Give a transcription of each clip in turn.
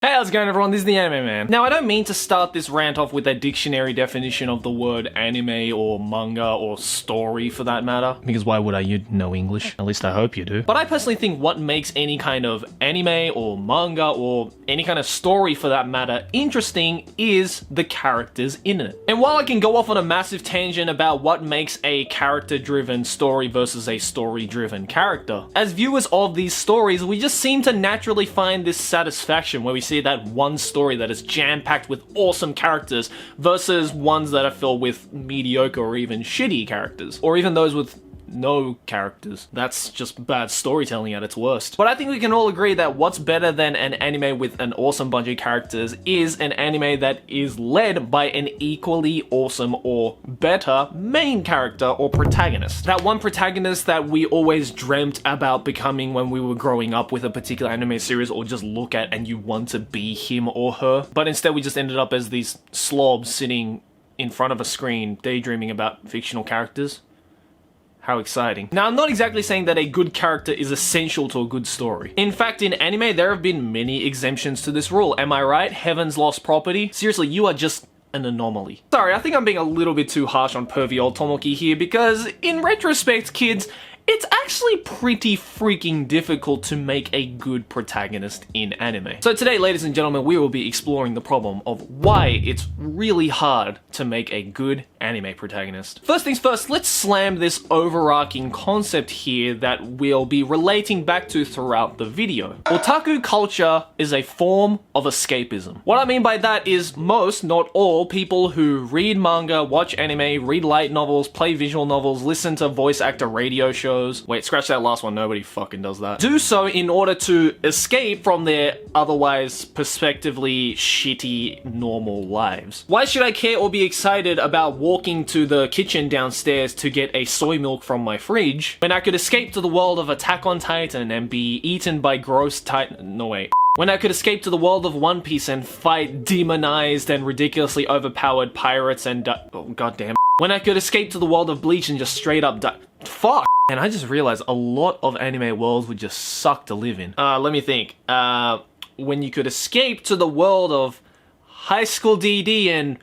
Hey, how's it going everyone? This is the Anime Man. Now, I don't mean to start this rant off with a dictionary definition of the word anime or manga or story for that matter. Because why would I? You know English. At least I hope you do. But I personally think what makes any kind of anime or manga or any kind of story for that matter interesting is the characters in it. And while I can go off on a massive tangent about what makes a character-driven story versus a story-driven character, as viewers of these stories, we just seem to naturally find this satisfaction where we see that one story that is jam-packed with awesome characters versus ones that are filled with mediocre or even shitty characters, or even those with no characters. That's just bad storytelling at its worst. But I think we can all agree that what's better than an anime with an awesome bunch of characters is an anime that is led by an equally awesome or better main character or protagonist. That one protagonist that we always dreamt about becoming when we were growing up with a particular anime series, or just look at and you want to be him or her. But instead we just ended up as these slobs sitting in front of a screen daydreaming about fictional characters. How exciting. Now, I'm not exactly saying that a good character is essential to a good story. In fact, in anime, there have been many exemptions to this rule. Am I right? Heaven's lost property? Seriously, you are just an anomaly. Sorry, I think I'm being a little bit too harsh on pervy old Tomoki here, because in retrospect, kids, it's actually pretty freaking difficult to make a good protagonist in anime. So today, ladies and gentlemen, we will be exploring the problem of why it's really hard to make a good anime protagonist. First things first, let's slam this overarching concept here that we'll be relating back to throughout the video. Otaku culture is a form of escapism. What I mean by that is most, not all, people who read manga, watch anime, read light novels, play visual novels, listen to voice actor radio shows. Wait, scratch that last one, nobody fucking does that. Do so in order to escape from their otherwise perspectively shitty normal lives. Why should I care or be excited about walking to the kitchen downstairs to get a soy milk from my fridge when I could escape to the world of Attack on Titan and be eaten by gross Titan? No wait. When I could escape to the world of One Piece and fight demonized and ridiculously overpowered pirates and oh goddamn. When I could escape to the world of Bleach and just straight up fuck. And I just realized a lot of anime worlds would just suck to live in. Let me think. When you could escape to the world of Highschool DxD and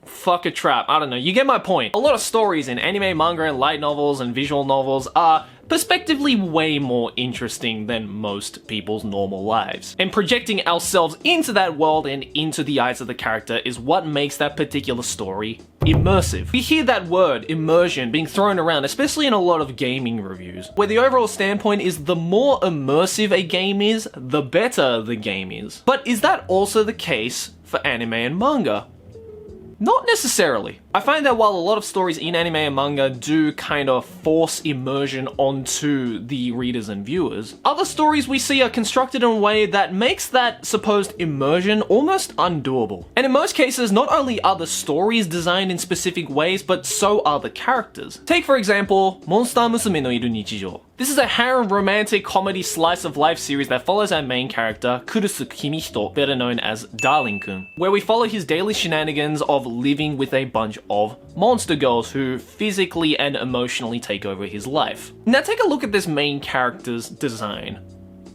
fuck a trap. I don't know, you get my point. A lot of stories in anime, manga, and light novels and visual novels are perspectively way more interesting than most people's normal lives. And projecting ourselves into that world and into the eyes of the character is what makes that particular story immersive. We hear that word, immersion, being thrown around, especially in a lot of gaming reviews, where the overall standpoint is the more immersive a game is, the better the game is. But is that also the case for anime and manga? Not necessarily. I find that while a lot of stories in anime and manga do kind of force immersion onto the readers and viewers, other stories we see are constructed in a way that makes that supposed immersion almost undoable. And in most cases, not only are the stories designed in specific ways, but so are the characters. Take for example, Monster Musume no Iru Nichijou. This is a harem romantic comedy slice of life series that follows our main character, Kurusu Kimihito, better known as Darling-kun, where we follow his daily shenanigans of living with a bunch of monster girls who physically and emotionally take over his life. Now take a look at this main character's design.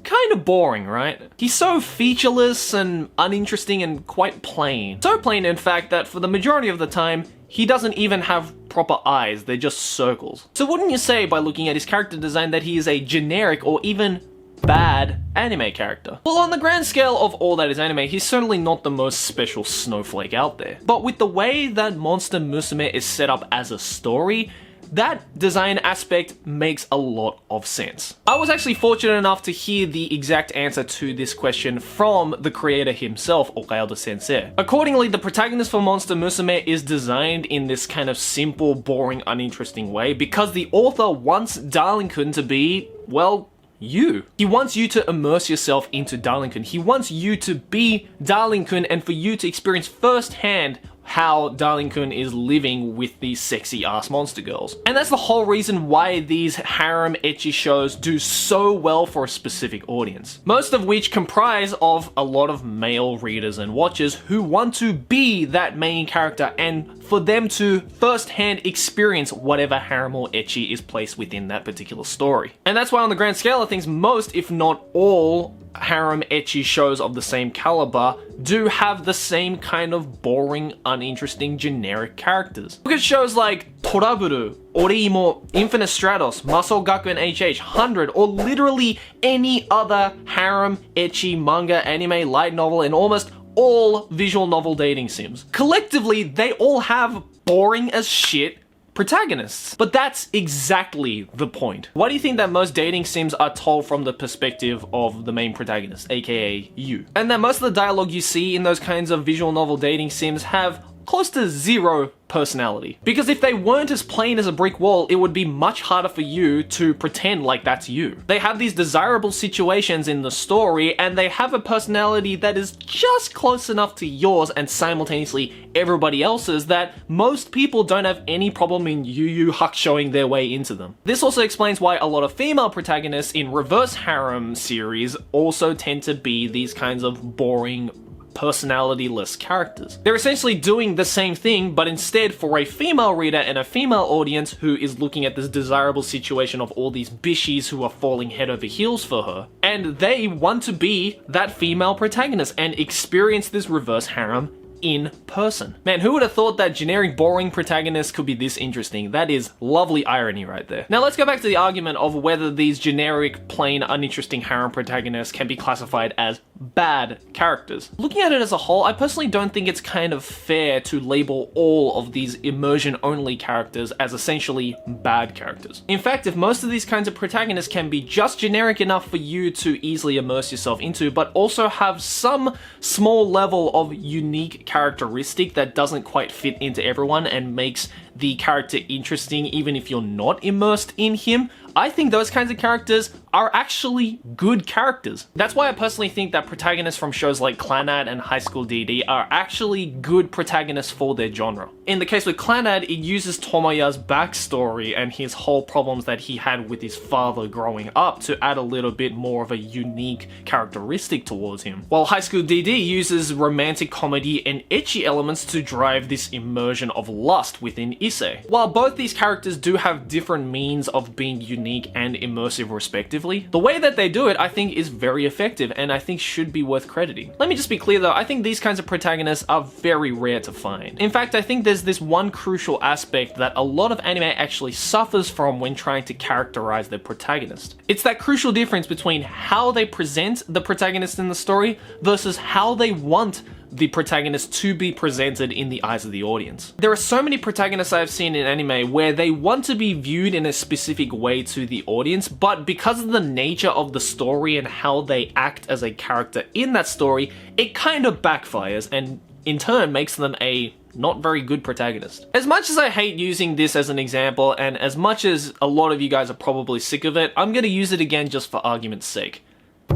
Kind of boring, right? He's so featureless and uninteresting and quite plain. So plain, in fact, that for the majority of the time, he doesn't even have proper eyes, they're just circles. So wouldn't you say, by looking at his character design, that he is a generic or even bad anime character? Well, on the grand scale of all that is anime, he's certainly not the most special snowflake out there. But with the way that Monster Musume is set up as a story, that design aspect makes a lot of sense. I was actually fortunate enough to hear the exact answer to this question from the creator himself, Okayama Sensei. Accordingly, the protagonist for Monster Musume is designed in this kind of simple, boring, uninteresting way because the author wants Darling-kun to be, well, you. He wants you to immerse yourself into Darling-kun. He wants you to be Darling-kun and for you to experience firsthand how Darling-kun is living with these sexy ass monster girls. And that's the whole reason why these harem ecchi shows do so well for a specific audience. Most of which comprise of a lot of male readers and watchers who want to be that main character and for them to first-hand experience whatever harem or ecchi is placed within that particular story. And that's why on the grand scale of things, most, if not all, harem ecchi shows of the same caliber do have the same kind of boring, uninteresting, generic characters. Look at shows like Toraburu, OreImo, Infinite Stratos, Masou Gakuen HH, 100, or literally any other harem, ecchi, manga, anime, light novel, and almost all visual novel dating sims. Collectively, they all have boring as shit protagonists. But that's exactly the point. Why do you think that most dating sims are told from the perspective of the main protagonist, aka you? And that most of the dialogue you see in those kinds of visual novel dating sims have close to zero personality. Because if they weren't as plain as a brick wall, it would be much harder for you to pretend like that's you. They have these desirable situations in the story, and they have a personality that is just close enough to yours and simultaneously everybody else's that most people don't have any problem in Yu Hakushoing their way into them. This also explains why a lot of female protagonists in reverse harem series also tend to be these kinds of boring, personality-less characters. They're essentially doing the same thing, but instead for a female reader and a female audience who is looking at this desirable situation of all these bishies who are falling head over heels for her, and they want to be that female protagonist and experience this reverse harem in person. Man, who would have thought that generic boring protagonists could be this interesting? That is lovely irony right there. Now let's go back to the argument of whether these generic, plain, uninteresting harem protagonists can be classified as bad characters. Looking at it as a whole, I personally don't think it's kind of fair to label all of these immersion-only characters as essentially bad characters. In fact, if most of these kinds of protagonists can be just generic enough for you to easily immerse yourself into, but also have some small level of unique characteristic that doesn't quite fit into everyone and makes the character interesting even if you're not immersed in him, I think those kinds of characters are actually good characters. That's why I personally think that protagonists from shows like Clannad and Highschool DxD are actually good protagonists for their genre. In the case with Clannad, it uses Tomoya's backstory and his whole problems that he had with his father growing up to add a little bit more of a unique characteristic towards him. While Highschool DxD uses romantic comedy and ecchi elements to drive this immersion of lust within Issei. While both these characters do have different means of being unique and immersive respectively, the way that they do it I think is very effective and I think should be worth crediting. Let me just be clear though, I think these kinds of protagonists are very rare to find. In fact, I think there's this one crucial aspect that a lot of anime actually suffers from when trying to characterize their protagonist. It's that crucial difference between how they present the protagonist in the story versus how they want the protagonist to be presented in the eyes of the audience. There are so many protagonists I've seen in anime where they want to be viewed in a specific way to the audience, but because of the nature of the story and how they act as a character in that story, it kind of backfires and in turn makes them a not very good protagonist. As much as I hate using this as an example, and as much as a lot of you guys are probably sick of it, I'm gonna use it again just for argument's sake.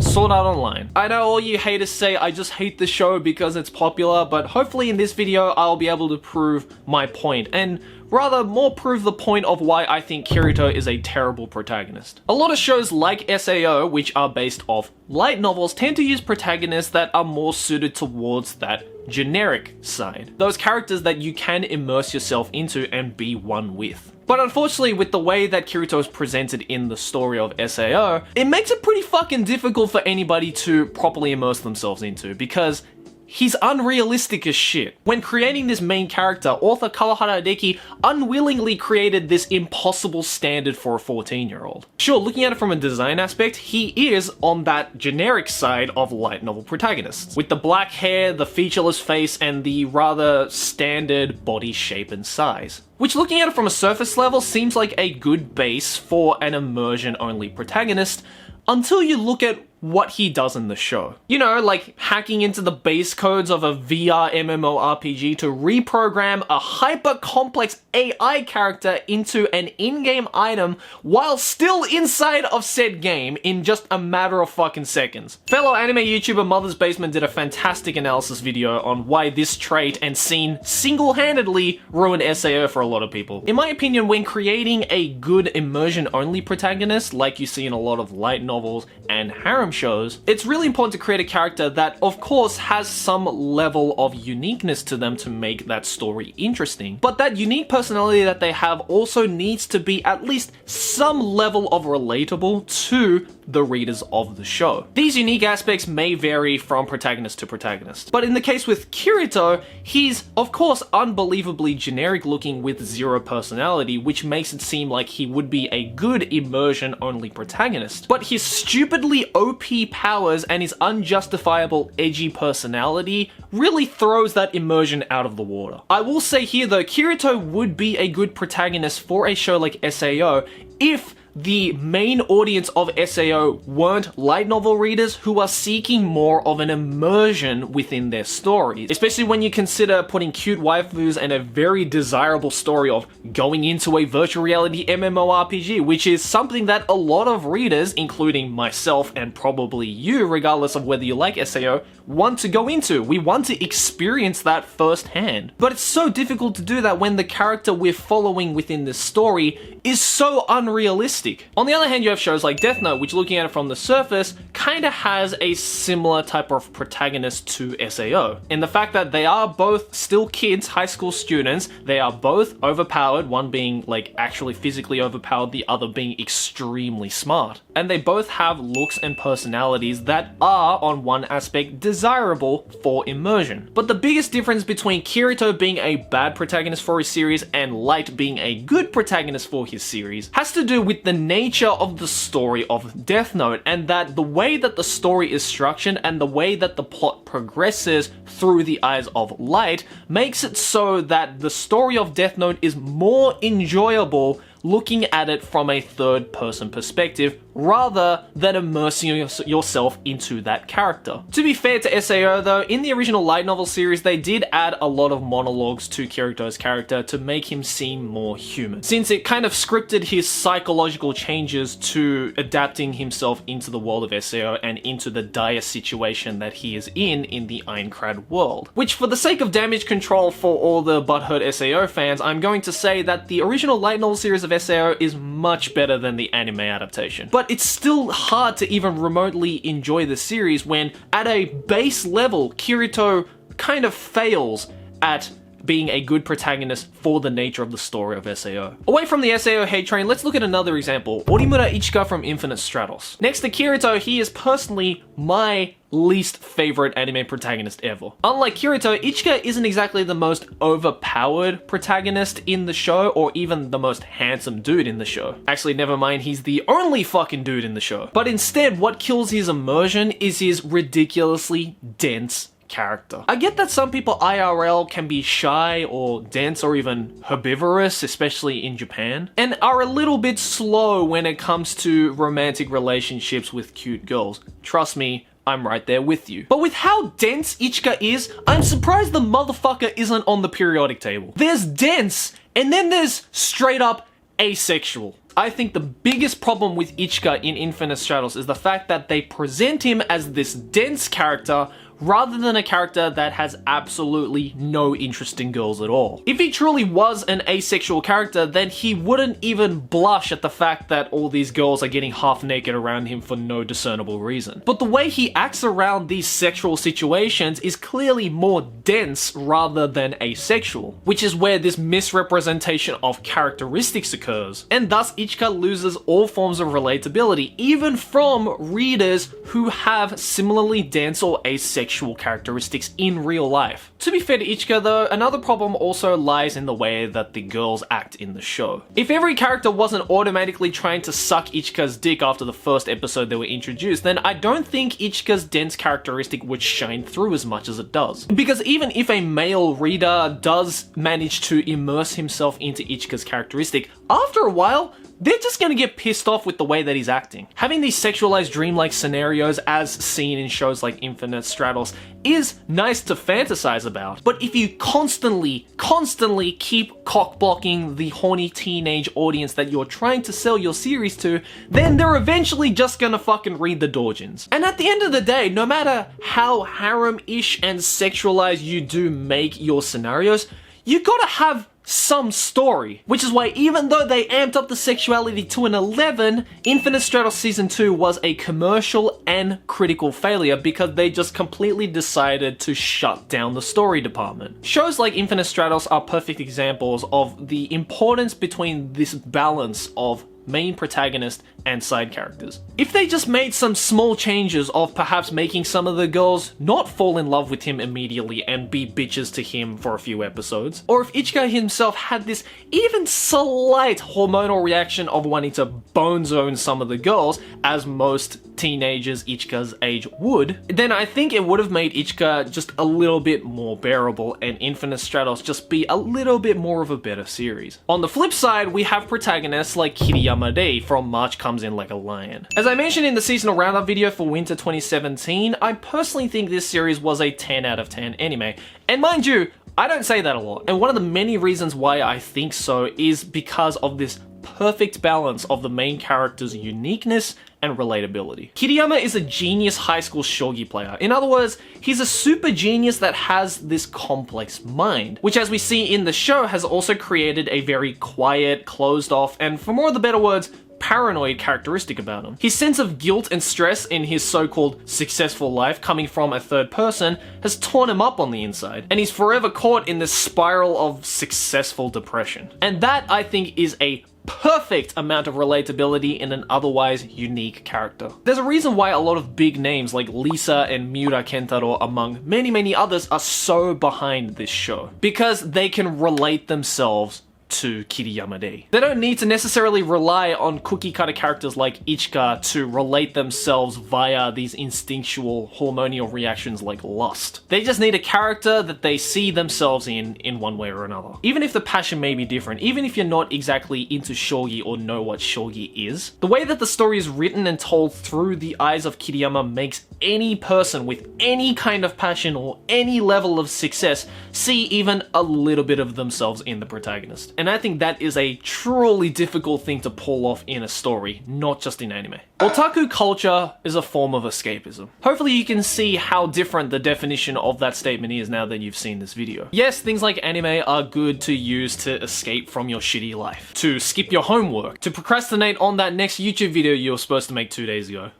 Sword Art Online. I know all you haters say I just hate the show because it's popular, but hopefully in this video I'll be able to prove my point, and rather more prove the point of why I think Kirito is a terrible protagonist. A lot of shows like SAO, which are based off light novels, tend to use protagonists that are more suited towards that generic side. Those characters that you can immerse yourself into and be one with. But unfortunately, with the way that Kirito is presented in the story of SAO, it makes it pretty fucking difficult for anybody to properly immerse themselves into, because he's unrealistic as shit. When creating this main character, author Kawahara Hideki unwillingly created this impossible standard for a 14-year-old. Sure, looking at it from a design aspect, he is on that generic side of light novel protagonists, with the black hair, the featureless face, and the rather standard body shape and size. Which, looking at it from a surface level, seems like a good base for an immersion-only protagonist, until you look at what he does in the show. You know, like hacking into the base codes of a VR MMORPG to reprogram a hyper-complex AI character into an in-game item while still inside of said game in just a matter of fucking seconds. Fellow anime YouTuber Mother's Basement did a fantastic analysis video on why this trait and scene single-handedly ruined SAO for a lot of people. In my opinion, when creating a good immersion-only protagonist, like you see in a lot of light novels and harem shows, it's really important to create a character that, of course, has some level of uniqueness to them to make that story interesting. But that unique personality that they have also needs to be at least some level of relatable to the readers of the show. These unique aspects may vary from protagonist to protagonist, but in the case with Kirito, he's of course unbelievably generic looking with zero personality, which makes it seem like he would be a good immersion only protagonist. But his stupidly OP powers and his unjustifiable edgy personality really throws that immersion out of the water. I will say here though, Kirito would be a good protagonist for a show like SAO if the main audience of SAO weren't light novel readers who are seeking more of an immersion within their stories. Especially when you consider putting cute waifus and a very desirable story of going into a virtual reality MMORPG, which is something that a lot of readers, including myself and probably you, regardless of whether you like SAO, want to go into. We want to experience that firsthand. But it's so difficult to do that when the character we're following within this story is so unrealistic. On the other hand, you have shows like Death Note, which looking at it from the surface, kinda has a similar type of protagonist to SAO. In the fact that they are both still kids, high school students, they are both overpowered, one being like actually physically overpowered, the other being extremely smart. And they both have looks and personalities that are, on one aspect, desirable for immersion. But the biggest difference between Kirito being a bad protagonist for his series and Light being a good protagonist for his series has to do with the nature of the story of Death Note, and that the way that the story is structured and the way that the plot progresses through the eyes of Light makes it so that the story of Death Note is more enjoyable looking at it from a third-person perspective rather than immersing yourself into that character. To be fair to SAO though, in the original light novel series, they did add a lot of monologues to Kirito's character to make him seem more human, since it kind of scripted his psychological changes to adapting himself into the world of SAO and into the dire situation that he is in the Aincrad world. Which, for the sake of damage control for all the butthurt SAO fans, I'm going to say that the original light novel series of SAO is much better than the anime adaptation. But it's still hard to even remotely enjoy the series when, at a base level, Kirito kind of fails at being a good protagonist for the nature of the story of SAO. Away from the SAO hate train, let's look at another example. Orimura Ichika from Infinite Stratos. Next to Kirito, he is personally my least favorite anime protagonist ever. Unlike Kirito, Ichika isn't exactly the most overpowered protagonist in the show or even the most handsome dude in the show. Actually, never mind, he's the only fucking dude in the show. But instead, what kills his immersion is his ridiculously dense character. I get that some people IRL can be shy or dense or even herbivorous, especially in Japan, and are a little bit slow when it comes to romantic relationships with cute girls. Trust me, I'm right there with you. But with how dense Ichika is, I'm surprised the motherfucker isn't on the periodic table. There's dense, and then there's straight up asexual. I think the biggest problem with Ichika in Infinite Stratos is the fact that they present him as this dense character rather than a character that has absolutely no interest in girls at all. If he truly was an asexual character, then he wouldn't even blush at the fact that all these girls are getting half naked around him for no discernible reason. But the way he acts around these sexual situations is clearly more dense rather than asexual, which is where this misrepresentation of characteristics occurs, and thus Ichika loses all forms of relatability, even from readers who have similarly dense or asexual characteristics in real life. To be fair to Ichika though, another problem also lies in the way that the girls act in the show. If every character wasn't automatically trying to suck Ichika's dick after the first episode they were introduced, then I don't think Ichika's dense characteristic would shine through as much as it does. Because even if a male reader does manage to immerse himself into Ichika's characteristic, after a while, they're just gonna get pissed off with the way that he's acting. Having these sexualized dreamlike scenarios as seen in shows like Infinite Stratos is nice to fantasize about, but if you constantly keep cock-blocking the horny teenage audience that you're trying to sell your series to, then they're eventually just gonna fucking read the doujins. And at the end of the day, no matter how harem-ish and sexualized you do make your scenarios, you gotta have some story. Which is why even though they amped up the sexuality to an 11, Infinite Stratos Season 2 was a commercial and critical failure because they just completely decided to shut down the story department. Shows like Infinite Stratos are perfect examples of the importance between this balance of main protagonist and side characters. If they just made some small changes of perhaps making some of the girls not fall in love with him immediately and be bitches to him for a few episodes, or if Ichika himself had this even slight hormonal reaction of wanting to bone zone some of the girls, as most teenagers Ichika's age would, then I think it would have made Ichika just a little bit more bearable and Infinite Stratos just be a little bit more of a better series. On the flip side, we have protagonists like Kiriyama Day from March Comes In Like a Lion. As I mentioned in the seasonal roundup video for winter 2017, I personally think this series was a 10 out of 10 anime. And mind you, I don't say that a lot. And one of the many reasons why I think so is because of this perfect balance of the main character's uniqueness and relatability. Kiriyama is a genius high school shogi player. In other words, he's a super genius that has this complex mind, which as we see in the show has also created a very quiet, closed off, and for more of the better words, paranoid characteristic about him. His sense of guilt and stress in his so-called successful life coming from a third person has torn him up on the inside, and he's forever caught in this spiral of successful depression. And that, I think, is a perfect amount of relatability in an otherwise unique character. There's a reason why a lot of big names like Lisa and Miura Kentaro, among many others, are so behind this show, because they can relate themselves to Kiriyama Day. They don't need to necessarily rely on cookie cutter characters like Ichika to relate themselves via these instinctual hormonal reactions like lust. They just need a character that they see themselves in one way or another. Even if the passion may be different, even if you're not exactly into shogi or know what shogi is, the way that the story is written and told through the eyes of Kiriyama makes any person with any kind of passion or any level of success see even a little bit of themselves in the protagonist. And I think that is a truly difficult thing to pull off in a story, not just in anime. Otaku culture is a form of escapism. Hopefully you can see how different the definition of that statement is now that you've seen this video. Yes, things like anime are good to use to escape from your shitty life, to skip your homework, to procrastinate on that next YouTube video you were supposed to make 2 days ago.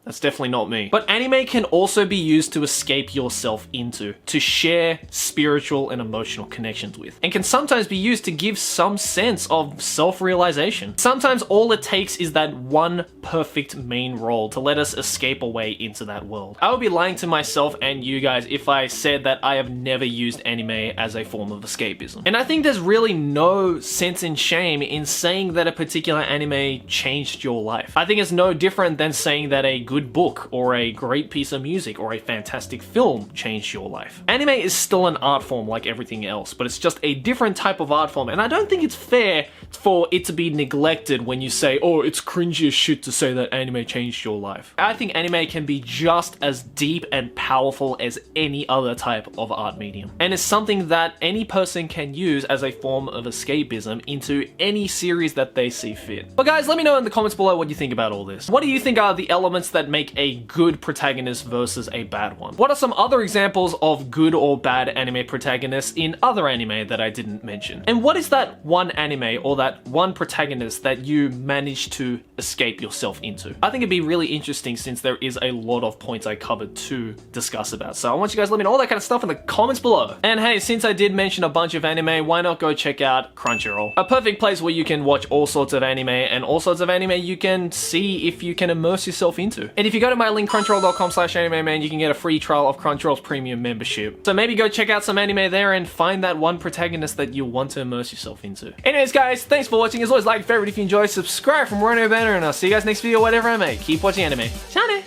That's definitely not me. But anime can also be used to escape yourself into, to share spiritual and emotional connections with, and can sometimes be used to give some sense of self-realization. Sometimes all it takes is that one perfect main role to let us escape away into that world. I would be lying to myself and you guys if I said that I have never used anime as a form of escapism. And I think there's really no sense in shame in saying that a particular anime changed your life. I think it's no different than saying that a good book or a great piece of music or a fantastic film changed your life. Anime is still an art form like everything else, but it's just a different type of art form, and I don't think it's fair for it to be neglected when you say, oh, it's cringy as shit to say that anime changed your life. I think anime can be just as deep and powerful as any other type of art medium, and it's something that any person can use as a form of escapism into any series that they see fit. But guys, let me know in the comments below what you think about all this. What do you think are the elements that make a good protagonist versus a bad one? What are some other examples of good or bad anime protagonists in other anime that I didn't mention? And what is that one anime or that one protagonist that you managed to escape yourself into? I think it'd be really interesting since there is a lot of points I covered to discuss about. So I want you guys to let me know all that kind of stuff in the comments below. And hey, since I did mention a bunch of anime, why not go check out Crunchyroll? A perfect place where you can watch all sorts of anime and all sorts of anime you can see if you can immerse yourself into. And if you go to my link crunchyroll.com/animeman, you can get a free trial of Crunchyroll's premium membership. So maybe go check out some anime there and find that one protagonist that you want to immerse yourself into. Anyways guys, thanks for watching. As always, like, favorite if you enjoy, subscribe from OreImo Banner, and I'll see you guys next video, whatever I make. Keep watching anime. Shane!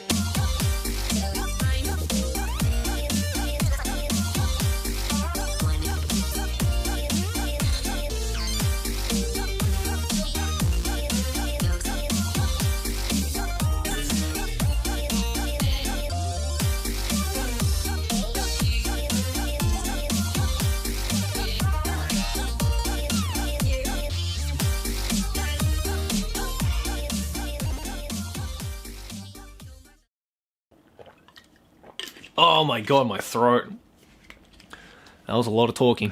Oh my god, my throat. That was a lot of talking.